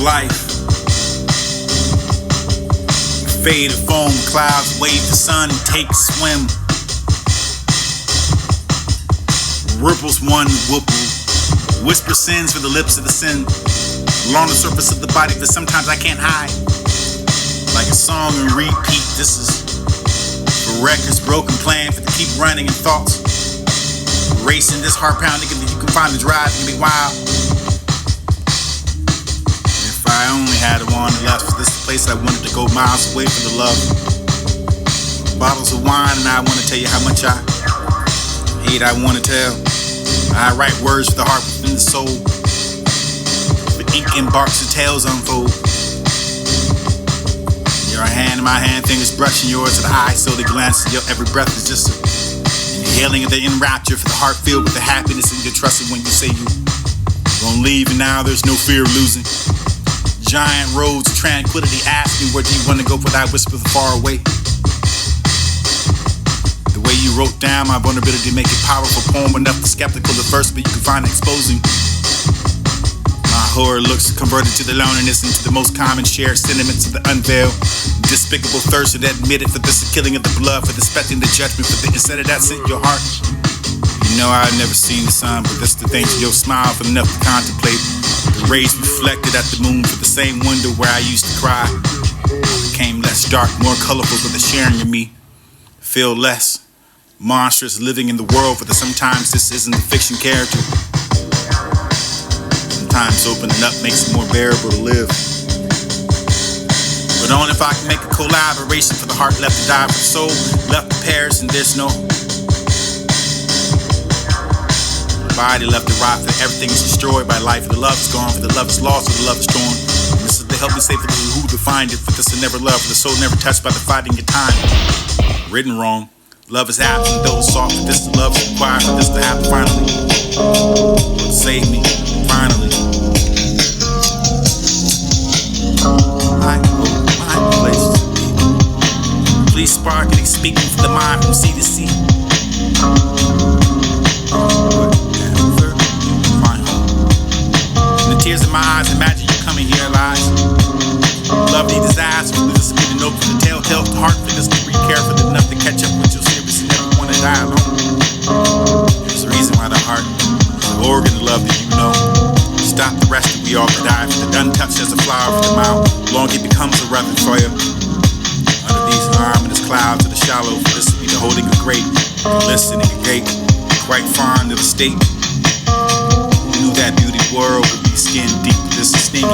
life. Fade of foam, clouds wave the sun, take a swim. Ripples one whoopple, whisper sins for the lips of the sin. Along the surface of the body that sometimes I can't hide. Like a song and repeat, this is for records, broken plan for to keep running in thoughts. Racing this heart pounding that you can find the drive can be wild. If I only had one left, this is the place I wanted to go, miles away from the love. Bottles of wine and I want to tell you how much I hate, I want to tell. I write words for the heart within the soul. The ink embarks, the tales unfold. Your hand in my hand, fingers brushing yours to the eye, so they glance at your every breath is just an inhaling of the enrapture for the heart filled with the happiness and your trust when you say you won't leave, and now there's no fear of losing. Giant roads of tranquility ask me where do you want to go, but I whisper far away. The way you wrote down my vulnerability make it powerful poem enough to skeptical at first, but you can find it exposing. My horror looks converted to the loneliness into the most common shared sentiments of the unveiled. Despicable thirst to admit it for this the killing of the blood, for expecting the judgment, for the instead of that sent your heart. You know I've never seen the sun, but this the thing to your smile for enough to contemplate. The rays reflected at the moon for the same window where I used to cry. Became less dark, more colorful for the sharing of me. Feel less monstrous living in the world, for the sometimes this isn't a fiction character. Sometimes opening up makes it more bearable to live. But only if I can make a collaboration for the heart left to die, for the soul left to perish, and there's no body left to rot, for everything is destroyed by life, for the love is gone, for the love is lost, for the love is torn. And this is to help me say for the who to find it, for this to never love, for the soul never touched by the fighting your time. Written wrong. Love is absent, though soft, for this love is required, for this to happen finally. Save me, finally. Please sparkling, speaking for the mind from sea to sea. Fine home. In the tears in my eyes, imagine you coming here lies. Lovely desires, for this to be the note for the telltale heart, for this to be careful enough to catch up with your serious and never want to die alone. There's a reason why the heart is the organ of love that you know. Stop the rest that we all could die, for the untouched as a flower for the mouth. Long it becomes a reverend for you. Under these harmonious clouds of the shallow, for this to be the holding of great, listening a gate, quite fond of the state. Who knew that beauty world would be skin deep? This is sneaking,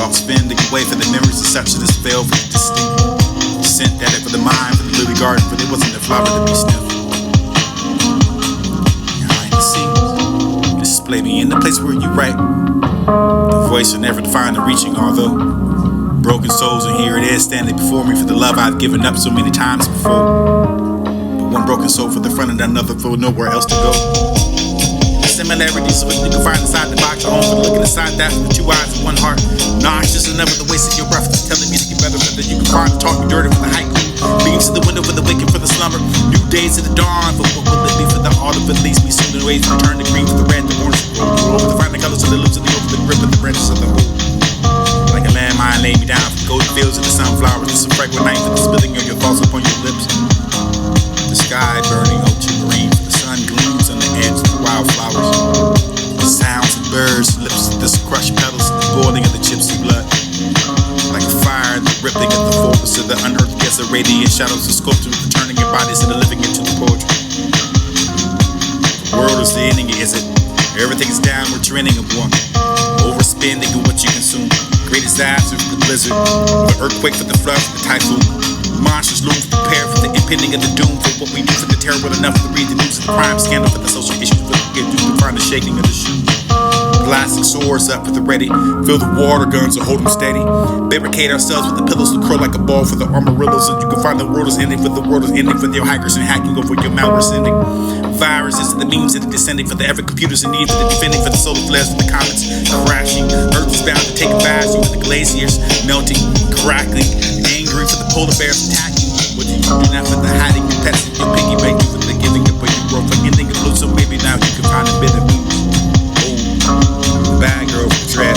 all spending away for the memories of such as this fail for the distinct. Sent at it for the mind, for the lily garden, for there wasn't a flower to be sniffed. Behind the scenes, display me in the place where you write. The voice will never define the reaching, although broken souls, and here it is standing before me for the love I've given up so many times before. But one broken soul for the front and another for nowhere else to go. The similarities of what you can find inside the box, your home for looking inside that with two eyes and one heart. Nauseous enough of the waste of your breath is telling me to get better, so that you can find talking dirty for the haiku. Beams to the window for the waking for the slumber. New days to the dawn, but what will it be for the autumn? At least we soon and ways return to green for the red, the orange, the roll over the fine colors of the loops of the over the grip of the branches of the whole. Like a landmine lay me down for the golden fields of the sunflowers. It's a fragrant night for the spilling of your thoughts upon your lips. The sky burning ultramarine, for the sun gleams on the edge of the wildflowers. The sounds of birds, lips of this crushed petals, the boiling of the gypsy blood. Like a fire, the rippling of the focus of the unearthed gets the radiant shadows of sculptures returning your bodies and living into the poetry. The world is the ending, is it? Everything is downward trending of one. Overspending of what you consume. Great disaster for the blizzard, the earthquake for the flood, for the typhoon. Monsters looms prepare for the impending of the doom, for what we do for the terrible enough to read the news of the crime scandal, for the social issues, for the get due to find the shaking of the shoes. Plastic swords up for the ready, fill the water guns to hold them steady. Barricade ourselves with the pillows to curl like a ball for the armadillos, so you can find the world is ending, for the world is ending, for your hackers and hacking over your malware sending. Viruses and the memes that are descending, for the ever computers in need, for the defending, for the solar flares, for the comets crashing. Earth is bound to take a fast, you with the glaciers melting, crackling, angry for the polar bears attacking. What do you do now for the hiding your pets and your piggy bank, for the giving up of your growth, for ending the blue, so maybe now you can find a bit of news. Oh, the bad girl for the dread.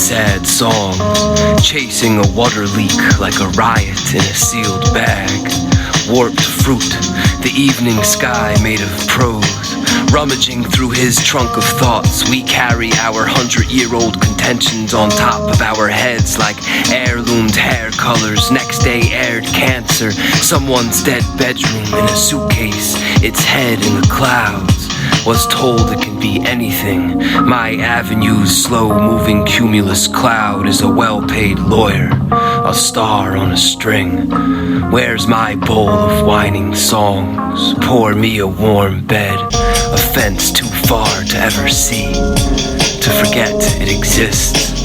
sad songs, chasing a water leak like a riot in a sealed bag. Warped fruit, the evening sky made of prose. Rummaging through his trunk of thoughts, we carry our 100-year-old contentions on top of our heads like heirloomed hair colors. Next day aired cancer, someone's dead bedroom in a suitcase, its head in the clouds. Was told it can be anything. My avenue's slow-moving cumulus cloud is a well-paid lawyer, a star on a string. Where's my bowl of whining songs? Pour me a warm bed, a fence too far to ever see, to forget it exists.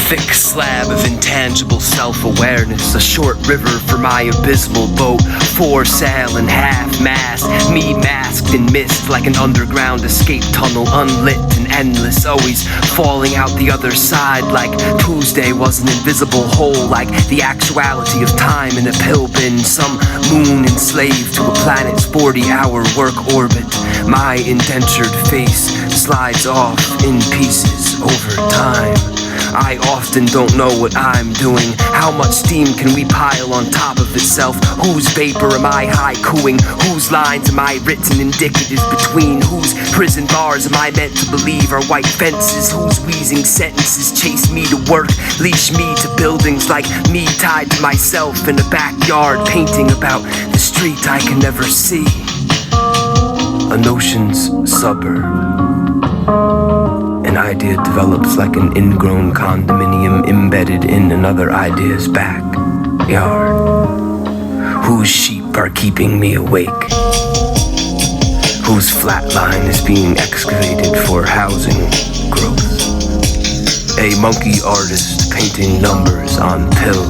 Thick slab of intangible self-awareness, a short river for my abysmal boat, foresail and half-mast, me masked in mist like an underground escape tunnel, unlit and endless, always falling out the other side like Tuesday was an invisible hole, like the actuality of time in a pill bin, some moon enslaved to a planet's 40-hour work orbit. My indentured face slides off in pieces over time. I often don't know what I'm doing. How much steam can we pile on top of itself? Whose vapor am I haikuing? Whose lines am I written indicative between? Whose prison bars am I meant to believe are white fences? Whose wheezing sentences chase me to work, leash me to buildings like me tied to myself in a backyard, painting about the street I can never see. A notion's suburb. An idea develops like an ingrown condominium embedded in another idea's backyard. Whose sheep are keeping me awake? Whose flat line is being excavated for housing growth? A monkey artist painting numbers on pills.